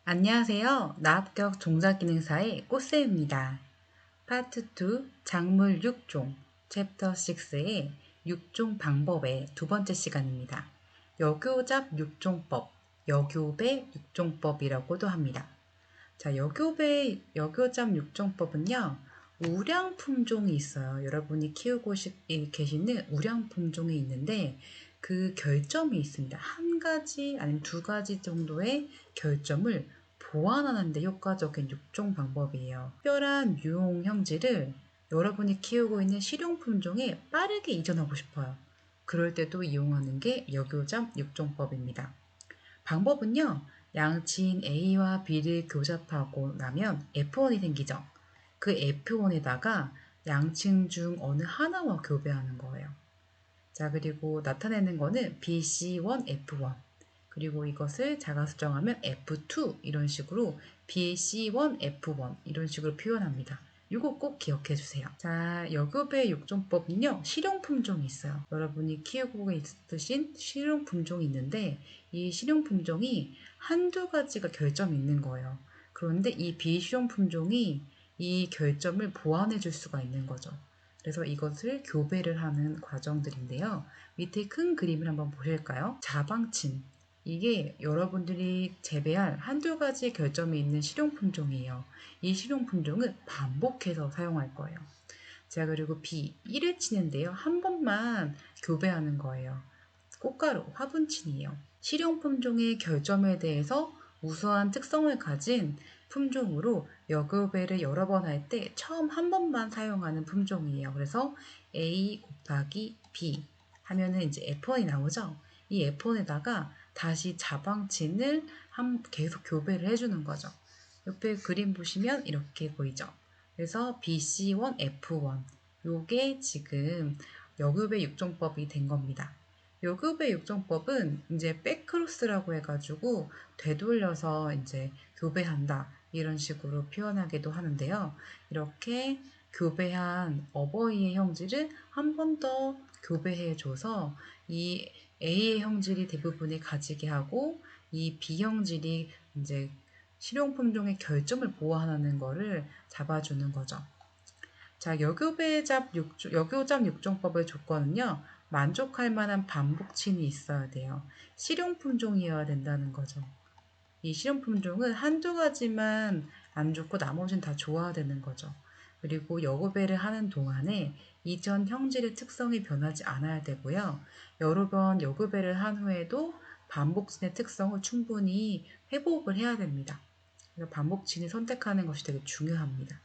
안녕하세요. 나합격 종자기능사의 꽃쌤입니다. 파트 2 작물 6종 챕터 6의 6종 방법의 두 번째 시간입니다. 여교잡 6종법, 여교배 6종법이라고도 합니다. 자, 여교잡 6종법은요. 우량품종이 있어요. 여러분이 키우고 계시는 우량품종이 있는데 그 결점이 있습니다. 한 가지 아니면 두 가지 정도의 결점을 보완하는 데 효과적인 6종 방법이에요. 특별한 유용 형질을 여러분이 키우고 있는 실용품종에 빠르게 이전하고 싶어요. 그럴 때도 이용하는 게 여교잡 6종법입니다. 방법은요. 양치인 A와 B를 교잡하고 나면 F1이 생기죠. 그 F1에다가 양층 중 어느 하나와 교배하는 거예요. 자, 그리고 나타내는 거는 BC1, F1. 그리고 이것을 자가 수정하면 F2 이런 식으로 BC1, F1 이런 식으로 표현합니다. 이거 꼭 기억해 주세요. 자, 여급의 육종법은요, 실용품종이 있어요. 여러분이 키우고 있으신 실용품종이 있는데, 이 실용품종이 한두 가지가 결점이 있는 거예요. 그런데 이 비실용품종이 이 결점을 보완해 줄 수가 있는 거죠. 그래서 이것을 교배를 하는 과정들인데요. 밑에 큰 그림을 한번 보실까요? 자방침. 이게 여러분들이 재배할 한두 가지 결점이 있는 실용품종이에요. 이 실용품종은 반복해서 사용할 거예요. 자, 그리고 B, 1회 치는데요. 한 번만 교배하는 거예요. 꽃가루, 화분침이에요. 실용품종의 결점에 대해서 우수한 특성을 가진 품종으로 여교배를 여러 번 할 때 처음 한 번만 사용하는 품종이에요. 그래서 A 곱하기 B 하면은 이제 F1이 나오죠. 이 F1에다가 다시 자방친을 계속 교배를 해주는 거죠. 옆에 그림 보시면 이렇게 보이죠. 그래서 BC1, F1 요게 지금 여급의 육종법이 된 겁니다. 여급의 육종법은 이제 백크로스라고 해가지고 되돌려서 이제 교배한다 이런 식으로 표현하기도 하는데요. 이렇게 교배한 어버이의 형질을 한 번 더 교배해줘서 이 A의 형질이 대부분을 가지게 하고 이 B 형질이 이제 실용품종의 결점을 보완하는 거를 잡아주는 거죠. 자, 여교잡 6종법의 조건은요. 만족할 만한 반복침이 있어야 돼요. 실용품종이어야 된다는 거죠. 이 실용품종은 한두 가지만 안 좋고 나머지는 다 좋아야 되는 거죠. 그리고 여교배를 하는 동안에 이전 형질의 특성이 변하지 않아야 되고요. 여러 번 여교배를 한 후에도 반복진의 특성을 충분히 회복을 해야 됩니다. 그래서 반복진을 선택하는 것이 되게 중요합니다.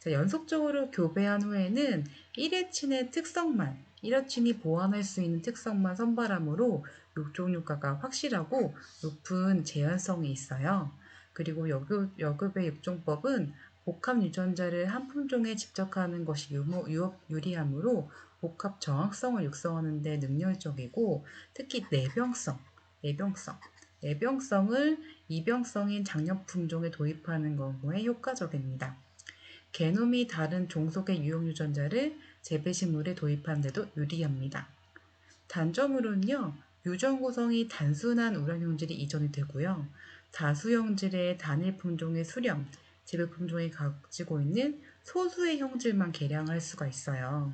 자, 연속적으로 교배한 후에는 1회친의 특성만, 1회친이 보완할 수 있는 특성만 선발하므로 육종육가가 확실하고 높은 재현성이 있어요. 그리고 여급의 육종법은 복합 유전자를 한 품종에 집적하는 것이 유리하므로 복합 정확성을 육성하는 데 능률적이고 특히 내병성을 이병성인 장렵 품종에 도입하는 경우에 효과적입니다. 게놈이 다른 종속의 유용 유전자를 재배식물에 도입하는 데도 유리합니다. 단점으로는요. 유전 구성이 단순한 우량 형질이 이전이 되고요. 다수 형질의 단일 품종의 수렴, 재배 품종이 가지고 있는 소수의 형질만 개량할 수가 있어요.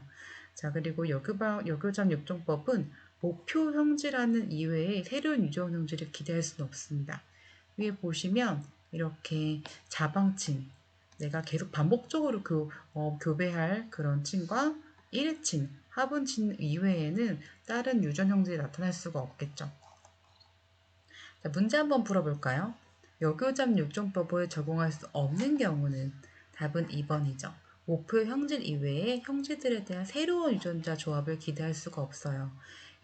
자, 그리고 여교잡 육종법은 목표 형질하는 이외에 새로운 유전 형질을 기대할 수는 없습니다. 위에 보시면 이렇게 자방침, 내가 계속 반복적으로 교배할 그런 침과 1친, 하분친 이외에는 다른 유전 형질이 나타날 수가 없겠죠. 자, 문제 한번 풀어볼까요? 여교잡 육종법을 적용할 수 없는 경우는 답은 2번이죠. 목표 형질 이외의 형질들에 대한 새로운 유전자 조합을 기대할 수가 없어요.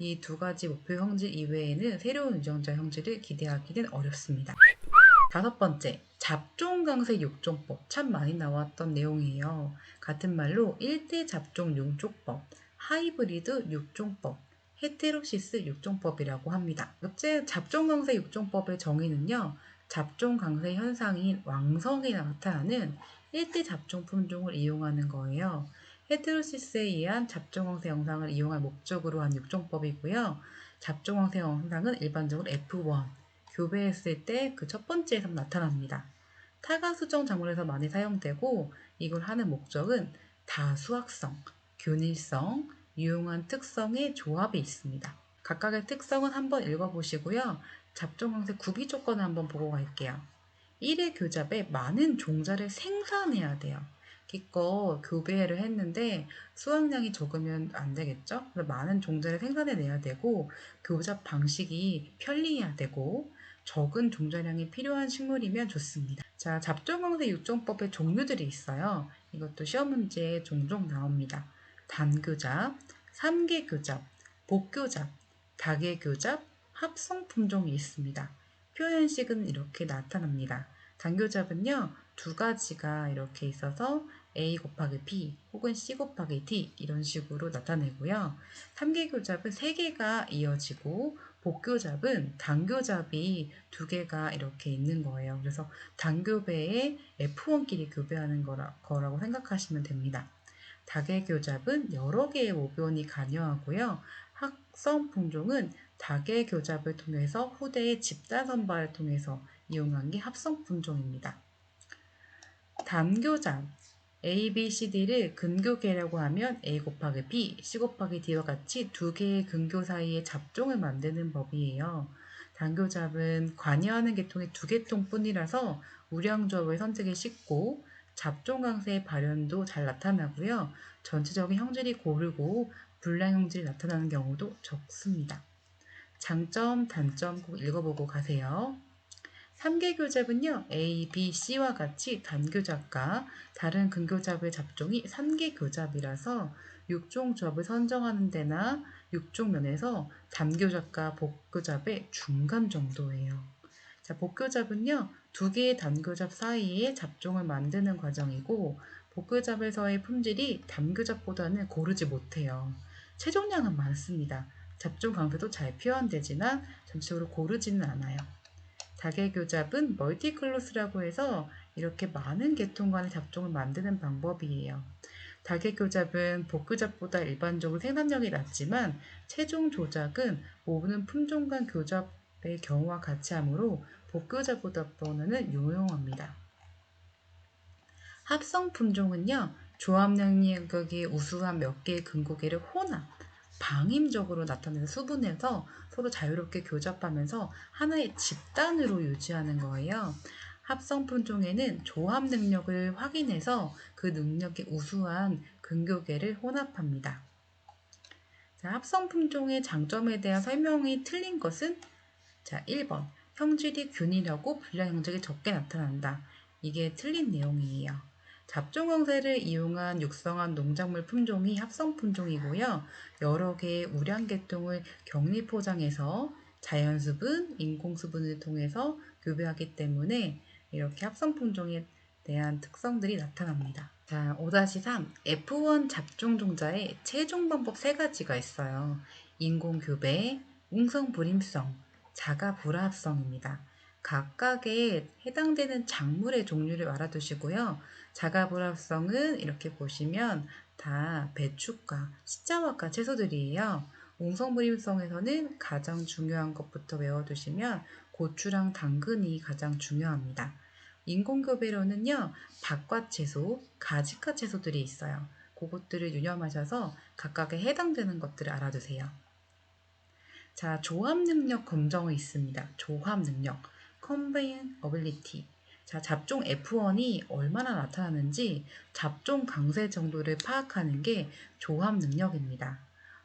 이 두 가지 목표 형질 이외에는 새로운 유전자 형질을 기대하기는 어렵습니다. 다섯 번째, 잡종강세 육종법. 참 많이 나왔던 내용이에요. 같은 말로 1대 잡종 육종법, 하이브리드 육종법, 헤테로시스 육종법이라고 합니다. 어째 잡종강세 육종법의 정의는요. 잡종강세 현상인 왕성이 나타나는 1대 잡종 품종을 이용하는 거예요. 헤테로시스에 의한 잡종왕세 영상을 이용할 목적으로 한 육종법이고요. 잡종왕세 영상은 일반적으로 F1, 교배했을 때 그 첫 번째에서 나타납니다. 타가수정 작물에서 많이 사용되고 이걸 하는 목적은 다수학성, 균일성, 유용한 특성의 조합이 있습니다. 각각의 특성은 한번 읽어보시고요. 잡종왕세 구비 조건을 한번 보고 갈게요. 1회 교잡에 많은 종자를 생산해야 돼요. 기껏 교배를 했는데 수확량이 적으면 안 되겠죠? 그래서 많은 종자를 생산해내야 되고 교잡 방식이 편리해야 되고 적은 종자량이 필요한 식물이면 좋습니다. 자, 잡종왕세 육종법의 종류들이 있어요. 이것도 시험 문제에 종종 나옵니다. 단교잡, 삼계교잡, 복교잡, 다계교잡, 합성품종이 있습니다. 표현식은 이렇게 나타납니다. 단교잡은요, 두 가지가 이렇게 있어서 A 곱하기 B 혹은 C 곱하기 D 이런 식으로 나타내고요. 삼계교잡은 세 개가 이어지고 복교잡은 단교잡이 두 개가 이렇게 있는 거예요. 그래서 단교배에 F1끼리 교배하는 거라고 생각하시면 됩니다. 다계교잡은 여러 개의 모변이 관여하고요. 합성 품종은 다계교잡을 통해서 후대의 집단 선발을 통해서 이용한 게 합성 품종입니다. 단교잡 A, B, C, D를 근교계라고 하면 A 곱하기 B, C 곱하기 D와 같이 두 개의 근교 사이의 잡종을 만드는 법이에요. 단교잡은 관여하는 계통이 두 계통뿐이라서 우량조합을 선택이 쉽고 잡종 강세의 발현도 잘 나타나고요. 전체적인 형질이 고르고 불량 형질이 나타나는 경우도 적습니다. 장점, 단점 꼭 읽어보고 가세요. 3개 교잡은요, A, B, C와 같이 단교잡과 다른 근교잡의 잡종이 3개 교잡이라서 육종 조합을 선정하는 데나 육종 면에서 단교잡과 복교잡의 중간 정도예요. 자, 복교잡은요, 두 개의 단교잡 사이에 잡종을 만드는 과정이고, 복교잡에서의 품질이 단교잡보다는 고르지 못해요. 체종량은 많습니다. 잡종 강세도 잘 표현되지만 전체적으로 고르지는 않아요. 다계교잡은 멀티클로스라고 해서 이렇게 많은 계통 간의 잡종을 만드는 방법이에요. 다계교잡은 복교잡보다 일반적으로 생산력이 낮지만 체종 조작은 모든 품종 간 교잡의 경우와 같이 하므로 복교잡보다는 유용합니다. 합성 품종은요, 조합 능력이 우수한 몇 개의 근고계를 혼합, 방임적으로 나타내서 수분해서 서로 자유롭게 교잡하면서 하나의 집단으로 유지하는 거예요. 합성 품종에는 조합 능력을 확인해서 그 능력이 우수한 근교계를 혼합합니다. 자, 합성 품종의 장점에 대한 설명이 틀린 것은 자, 1번. 형질이 균일하고 불량 형질이 적게 나타난다. 이게 틀린 내용이에요. 잡종강세를 이용한 육성한 농작물 품종이 합성 품종이고요. 여러 개의 우량 계통을 격리 포장해서 자연수분, 인공수분을 통해서 교배하기 때문에 이렇게 합성 품종에 대한 특성들이 나타납니다. 자, 5-3 F1 잡종 종자의 최종 방법 3가지가 있어요. 인공교배, 웅성불임성, 자가불합성입니다. 각각에 해당되는 작물의 종류를 알아두시고요. 자가불합성은 이렇게 보시면 다 배추과 시자와과 채소들이에요. 웅성불임성에서는 가장 중요한 것부터 외워두시면 고추랑 당근이 가장 중요합니다. 인공교배로는요, 박과 채소, 가지과 채소들이 있어요. 그것들을 유념하셔서 각각에 해당되는 것들을 알아두세요. 자, 조합 능력 검정이 있습니다. 조합 능력, combine ability. 자, 잡종 F1이 얼마나 나타나는지 잡종 강세 정도를 파악하는 게 조합 능력입니다.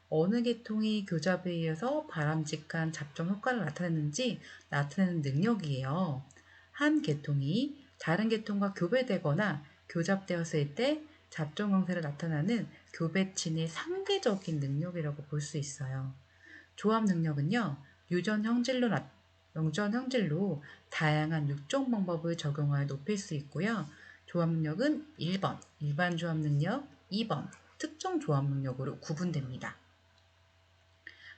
어느 계통이 교잡에 의해서 바람직한 잡종 효과를 나타내는지 나타내는 능력이에요. 한 계통이 다른 계통과 교배되거나 교잡되었을 때 잡종 강세를 나타나는 교배친의 상대적인 능력이라고 볼 수 있어요. 조합 능력은요, 유전 형질로 다양한 육종 방법을 적용하여 높일 수 있고요. 조합 능력은 1번 일반 조합 능력, 2번 특정 조합 능력으로 구분됩니다.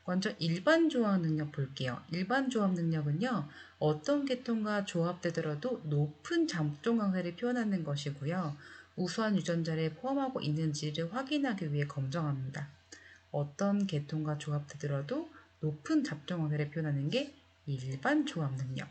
먼저 일반 조합 능력 볼게요. 일반 조합 능력은요, 어떤 계통과 조합되더라도 높은 잡종 강세를 표현하는 것이고요. 우수한 유전자를 포함하고 있는지를 확인하기 위해 검정합니다. 어떤 계통과 조합되더라도 높은 잡종 형태를 표현하는 게 일반 조합 능력.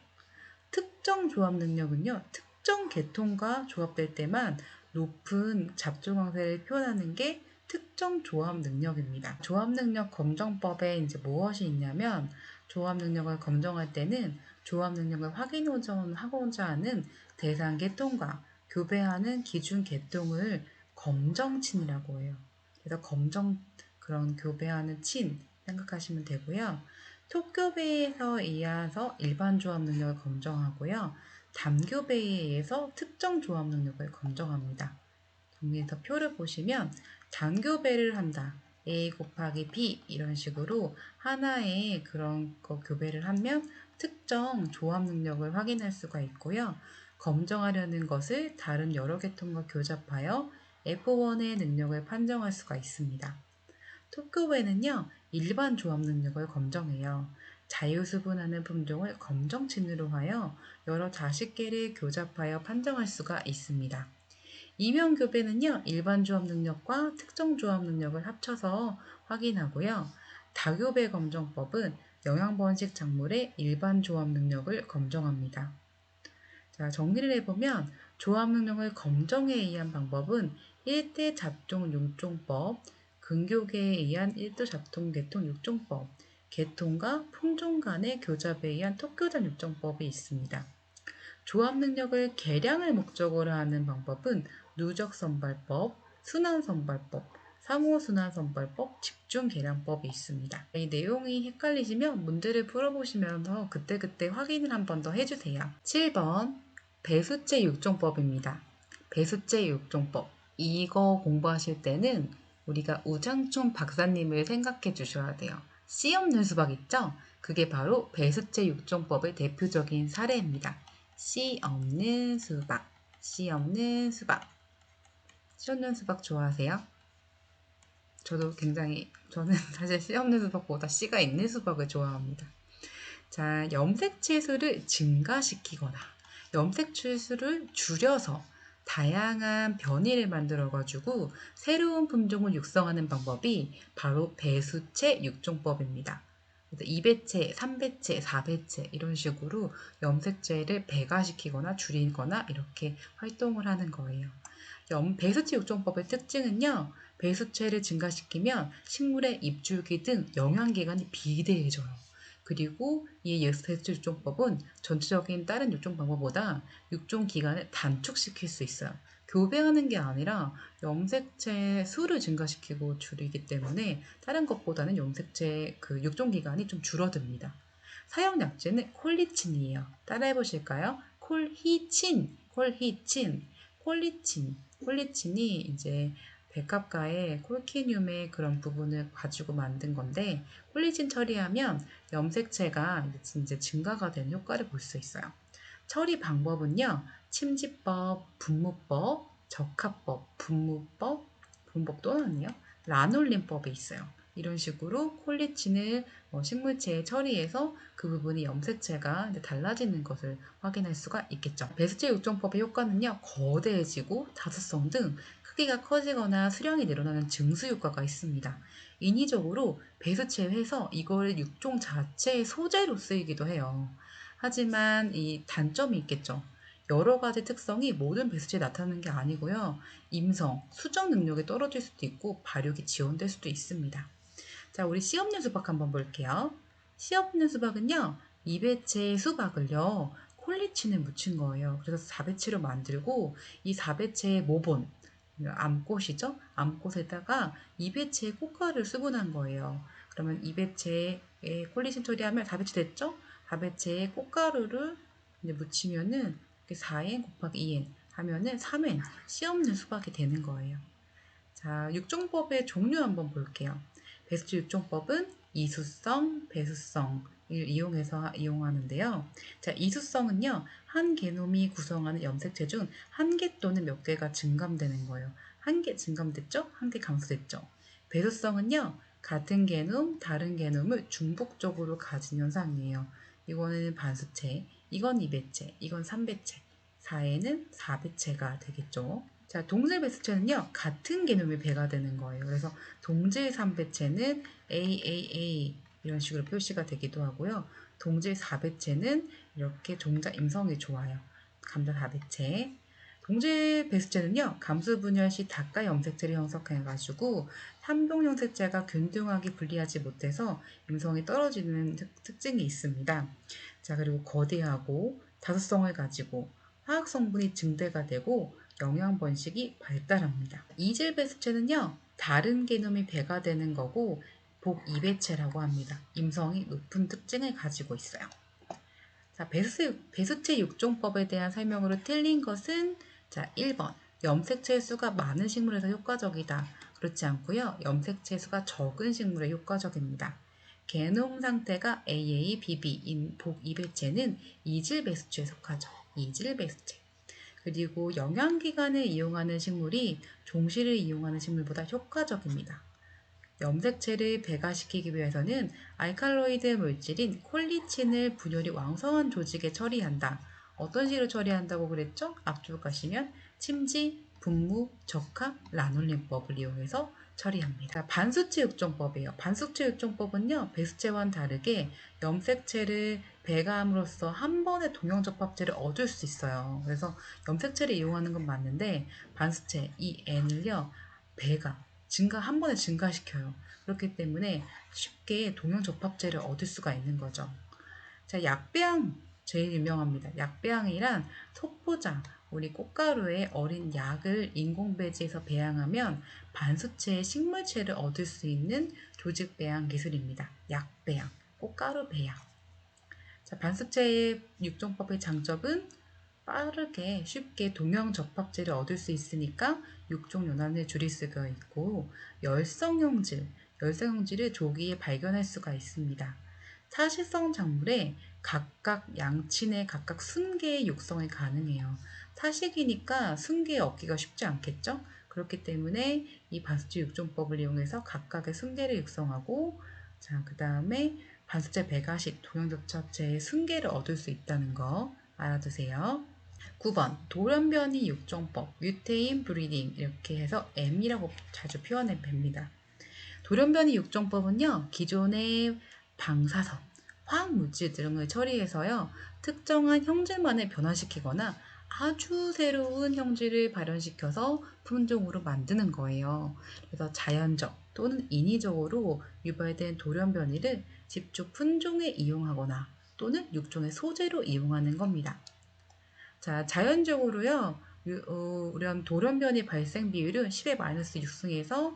특정 조합 능력은요, 특정 계통과 조합될 때만 높은 잡종 형태를 표현하는 게 특정 조합 능력입니다. 조합 능력 검정법에 이제 무엇이 있냐면, 조합 능력을 검정할 때는 조합 능력을 확인하고자 하는 대상 계통과 교배하는 기준 계통을 검정친이라고 해요. 그래서 그런 교배하는 친 생각하시면 되고요. 톡교배에서 이어서 일반 조합 능력을 검정하고요. 담교배에 의해서 특정 조합 능력을 검정합니다. 정리해서 표를 보시면 단교배를 한다. A 곱하기 B 이런 식으로 하나의 그런 거 교배를 하면 특정 조합 능력을 확인할 수가 있고요. 검정하려는 것을 다른 여러 계통과 교잡하여 F1의 능력을 판정할 수가 있습니다. 톡교배는요, 일반 조합 능력을 검정해요. 자유수분하는 품종을 검정친으로 하여 여러 자식계를 교잡하여 판정할 수가 있습니다. 이면교배는요, 일반 조합 능력과 특정 조합 능력을 합쳐서 확인하고요. 다교배 검정법은 영양번식 작물의 일반 조합 능력을 검정합니다. 자, 정리를 해보면 조합 능력을 검정에 의한 방법은 1대 잡종 융종법, 근교계에 의한 1대 잡종 계통 육종법, 계통과 품종 간의 교잡에 의한 톡교잡 육종법이 있습니다. 조합 능력을 개량을 목적으로 하는 방법은 누적선발법, 순환선발법, 상호순환선발법, 집중계량법이 있습니다. 이 내용이 헷갈리시면 문제를 풀어보시면서 그때그때 확인을 한 번 더 해주세요. 7번 배수제 육종법입니다. 배수제 육종법 이거 공부하실 때는 우리가 우장춘 박사님을 생각해 주셔야 돼요. 씨 없는 수박 있죠? 그게 바로 배수제 육종법의 대표적인 사례입니다. 씨 없는 수박, 씨 없는 수박. 씨 없는 수박 좋아하세요? 저는 사실 씨 없는 수박보다 씨가 있는 수박을 좋아합니다. 자, 염색체수를 증가시키거나 염색체수를 줄여서 다양한 변이를 만들어가지고 새로운 품종을 육성하는 방법이 바로 배수체 육종법입니다. 2배체, 3배체, 4배체 이런 식으로 염색체를 배가시키거나 줄이거나 이렇게 활동을 하는 거예요. 배수체 육종법의 특징은요. 배수체를 증가시키면 식물의 잎줄기 등 영양기관이 비대해져요. 그리고 이 배수체 육종법은 전체적인 다른 육종 방법보다 육종 기간을 단축시킬 수 있어요. 교배하는 게 아니라 염색체 수를 증가시키고 줄이기 때문에 다른 것보다는 염색체 그 육종 기간이 좀 줄어듭니다. 사용 약제는 콜리친이에요. 따라해 보실까요? 콜히친, 콜리친이 이제 백합과의 콜키늄의 그런 부분을 가지고 만든 건데 콜리친 처리하면 염색체가 이제 증가가 되는 효과를 볼 수 있어요. 처리 방법은요. 침지법, 분무법, 적합법, 분무법 또 나왔네요. 라놀린법이 있어요. 이런 식으로 콜리친을 식물체에 처리해서 그 부분이 염색체가 달라지는 것을 확인할 수가 있겠죠. 배수체 육종법의 효과는요. 거대해지고 다수성 등 크기가 커지거나 수량이 늘어나는 증수 효과가 있습니다. 인위적으로 배수체에서 이걸 육종 자체의 소재로 쓰이기도 해요. 하지만 이 단점이 있겠죠. 여러 가지 특성이 모든 배수체에 나타나는 게 아니고요. 임성, 수정 능력이 떨어질 수도 있고 발육이 지연될 수도 있습니다. 자, 우리 씨 없는 수박 한번 볼게요. 씨 없는 수박은요. 2배체의 수박을요. 콜리친을 묻힌 거예요. 그래서 4배체로 만들고 이 4배체의 모본, 암꽃이죠? 암꽃에다가 2배체의 꽃가루를 수분한 거예요. 그러면 2배체에 콜리친 처리하면 4배체 됐죠? 4배체의 꽃가루를 이제 묻히면은 4n 곱하기 2n 하면은 3n 씨 없는 수박이 되는 거예요. 자, 육종법의 종류 한번 볼게요. 배수체 육종법은 이수성, 배수성을 이용하는데요. 자, 이수성은요, 한 게놈이 구성하는 염색체 중 한 개 또는 몇 개가 증감되는 거예요. 한 개 증감됐죠? 한 개 감소됐죠? 배수성은요, 같은 게놈, 다른 게놈을 중복적으로 가진 현상이에요. 이거는 반수체, 이건 2배체, 이건 3배체, 4에는 4배체가 되겠죠. 자, 자, 동질 배수체는요, 같은 개념이 배가 되는 거예요. 그래서 동질 3배체는 AAA 이런 식으로 표시가 되기도 하고요. 동질 4배체는 이렇게 종자 임성이 좋아요. 감자 4배체. 동질 배수체는요, 감수 분열 시 다가 염색체를 형성해가지고 삼동 염색체가 균등하게 분리하지 못해서 임성이 떨어지는 특징이 있습니다. 자, 그리고 거대하고 다수성을 가지고 화학 성분이 증대가 되고 영양 번식이 발달합니다. 이질 배수체는요, 다른 개념이 배가 되는 거고 복 2배체라고 합니다. 임성이 높은 특징을 가지고 있어요. 자, 배수체 육종법에 대한 설명으로 틀린 것은 자, 1번. 염색체 수가 많은 식물에서 효과적이다. 그렇지 않고요. 염색체 수가 적은 식물에 효과적입니다. 게놈 상태가 AA, BB인 복 2배체는 이질 배수체에 속하죠. 이질 배수체. 그리고 영양기관을 이용하는 식물이 종실을 이용하는 식물보다 효과적입니다. 염색체를 배가시키기 위해서는 알칼로이드 물질인 콜리친을 분열이 왕성한 조직에 처리한다. 어떤 식으로 처리한다고 그랬죠? 앞쪽 가시면 침지, 분무, 적합, 라놀린법을 이용해서 처리합니다. 반수체 육종법이에요. 반수체 육종법은요, 배수체와는 다르게 염색체를 배가함으로써 한 번에 동형접합체를 얻을 수 있어요. 그래서 염색체를 이용하는 건 맞는데 반수체, 이 N을요, 배가 한 번에 증가시켜요. 그렇기 때문에 쉽게 동형접합체를 얻을 수가 있는 거죠. 자, 약배양 제일 유명합니다. 약배양이란 속보자, 우리 꽃가루에 어린 약을 인공배지에서 배양하면 반수체의 식물체를 얻을 수 있는 조직 배양 기술입니다. 약배양, 꽃가루 배양. 자, 반수체의 육종법의 장점은 빠르게 쉽게 동형 접합제를 얻을 수 있으니까 육종 연한을 줄일 수가 있고 열성형질을 조기에 발견할 수가 있습니다. 사실성 작물에 각각 양친의 각각 순개의 육성이 가능해요. 사식이니까 순개 얻기가 쉽지 않겠죠? 그렇기 때문에 이 반수체 육종법을 이용해서 각각의 순개를 육성하고 자, 그 다음에 반수체 배가식 동형접합체의 순개를 얻을 수 있다는 거 알아두세요. 9번 돌연변이 육종법 뮤테인 브리딩 이렇게 해서 M이라고 자주 표현해 봅니다. 돌연변이 육종법은요, 기존의 방사선, 화학물질 등을 처리해서요, 특정한 형질만을 변화시키거나 아주 새로운 형질을 발현시켜서 품종으로 만드는 거예요. 그래서 자연적 또는 인위적으로 유발된 돌연변이를 집중 품종에 이용하거나 또는 육종의 소재로 이용하는 겁니다. 자, 자연적으로요, 이런 돌연변이 발생 비율은 10의 마이너스 6승에서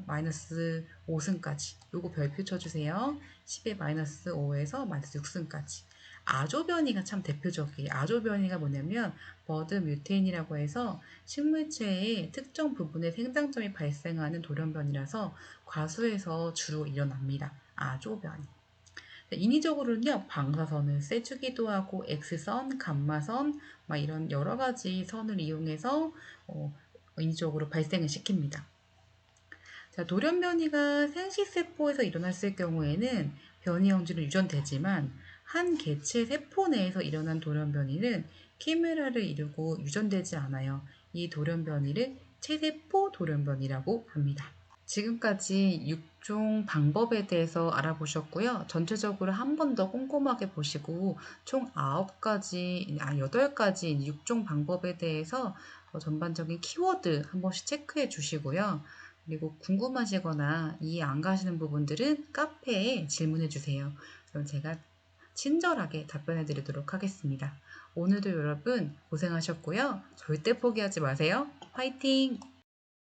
마이너스 5승까지. 요거 별표 쳐주세요. 10의 마이너스 5에서 마이너스 6승까지. 아조변이가 참 대표적이에요. 아조변이가 뭐냐면 버드 뮤테인이라고 해서 식물체의 특정 부분에 생장점이 발생하는 돌연변이라서 과수에서 주로 일어납니다. 아조변이. 인위적으로는요, 방사선을 쐬주기도 하고, X선, 감마선, 막 이런 여러 가지 선을 이용해서 인위적으로 발생을 시킵니다. 자, 돌연변이가 생식세포에서 일어났을 경우에는 변이 형질은 유전되지만 한 개체 세포 내에서 일어난 돌연변이는 키메라를 이루고 유전되지 않아요. 이 돌연변이를 체세포 돌연변이라고 합니다. 지금까지 육종 방법에 대해서 알아보셨고요. 전체적으로 한 번 더 꼼꼼하게 보시고 총 8가지 육종 방법에 대해서 전반적인 키워드 한 번씩 체크해 주시고요. 그리고 궁금하시거나 이해 안 가시는 부분들은 카페에 질문해 주세요. 그럼 제가 친절하게 답변해 드리도록 하겠습니다. 오늘도 여러분 고생하셨고요. 절대 포기하지 마세요. 화이팅!